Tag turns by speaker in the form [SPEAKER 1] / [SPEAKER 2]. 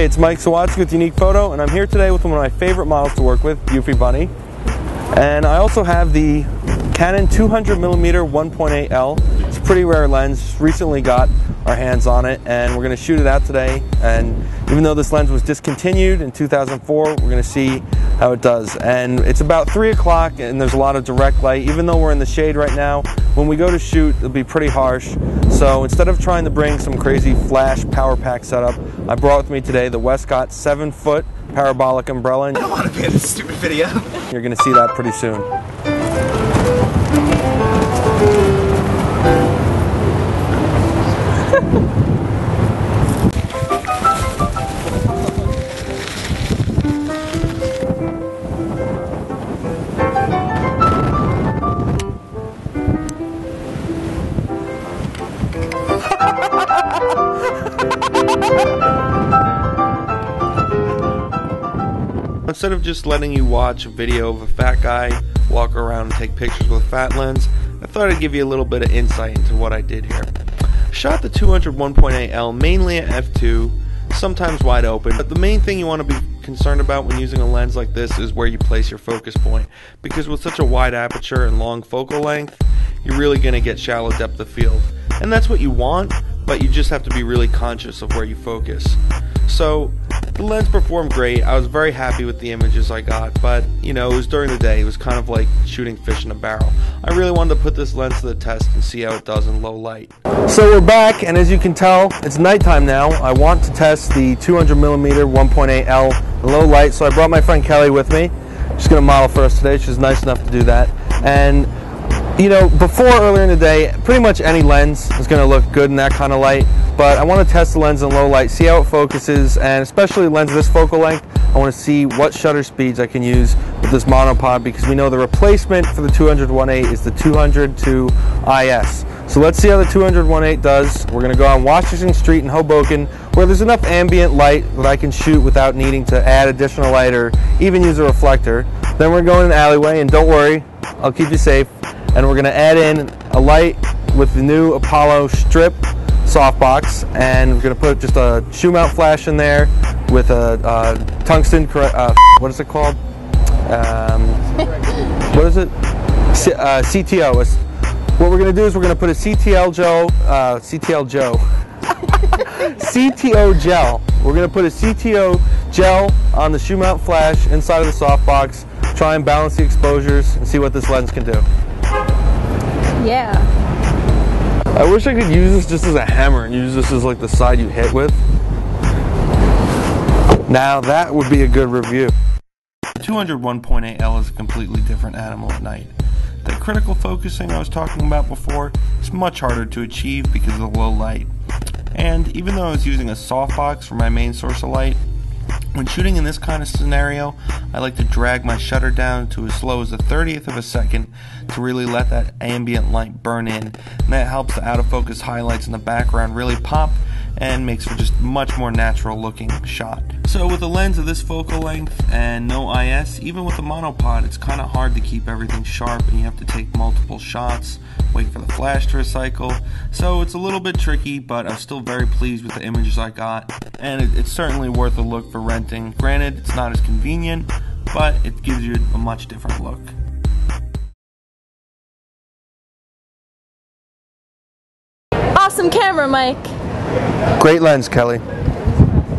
[SPEAKER 1] Hey, it's Mike Sawatsky with Unique Photo, and I'm here today with one of my favorite models to work with, Eufy Bunny. And I also have the Canon 200mm 1.8L. It's a pretty rare lens. Recently got our hands on it, and we're going to shoot it out today. And even though this lens was discontinued in 2004, we're going to see how it does. And it's about 3 o'clock, and there's a lot of direct light. Even though we're in the shade right now, when we go to shoot, it'll be pretty harsh. So instead of trying to bring some crazy flash power pack setup, I brought with me today the Westcott 7-foot parabolic umbrella.
[SPEAKER 2] I don't want to be in this stupid video.
[SPEAKER 1] You're going to see that pretty soon. Instead of just letting you watch a video of a fat guy walk around and take pictures with a fat lens, I thought I'd give you a little bit of insight into what I did here. I shot the 200 1.8L mainly at f2, sometimes wide open, but the main thing you want to be concerned about when using a lens like this is where you place your focus point, because with such a wide aperture and long focal length, you're really going to get shallow depth of field. And that's what you want, but you just have to be really conscious of where you focus. So the lens performed great. I was very happy with the images I got, but you know, it was during the day. It was kind of like shooting fish in a barrel. I really wanted to put this lens to the test and see how it does in low light. So we're back, and as you can tell, it's nighttime now. I want to test the 200mm 1.8L in low light, so I brought my friend Kelly with me. She's going to model for us today. She's nice enough to do that. And you know, before, earlier in the day, pretty much any lens is going to look good in that kind of light, but I want to test the lens in low light, see how it focuses, and especially the lens of this focal length, I want to see what shutter speeds I can use with this monopod, because we know the replacement for the 200-1.8 is the 200-2 IS. So let's see how the 200-1.8 does. We're going to go on Washington Street in Hoboken, where there's enough ambient light that I can shoot without needing to add additional light or even use a reflector. Then we're going in an alleyway, and don't worry, I'll keep you safe. And we're going to add in a light with the new Apollo strip softbox, and we're going to put just a shoe mount flash in there with a tungsten, what is it called? What is it? CTO. What we're going to do is we're going to put a CTO gel. We're going to put a CTO gel on the shoe mount flash inside of the softbox, try and balance the exposures, and see what this lens can do.
[SPEAKER 3] Yeah.
[SPEAKER 1] I wish I could use this just as a hammer and use this as like the side you hit with. Now that would be a good review. The 201.8L is a completely different animal at night. The critical focusing I was talking about before is much harder to achieve because of the low light. And even though I was using a softbox for my main source of light, when shooting in this kind of scenario, I like to drag my shutter down to as slow as a 30th of a second to really let that ambient light burn in, and that helps the out of focus highlights in the background really pop and makes for just much more natural looking shot. So with a lens of this focal length and no IS, even with a monopod, it's kind of hard to keep everything sharp, and you have to take multiple shots, wait for the flash to recycle. So it's a little bit tricky, but I'm still very pleased with the images I got, and it's certainly worth a look for renting. Granted, it's not as convenient, but it gives you a much different look.
[SPEAKER 3] Awesome camera, Mike.
[SPEAKER 1] Great lens, Kelly.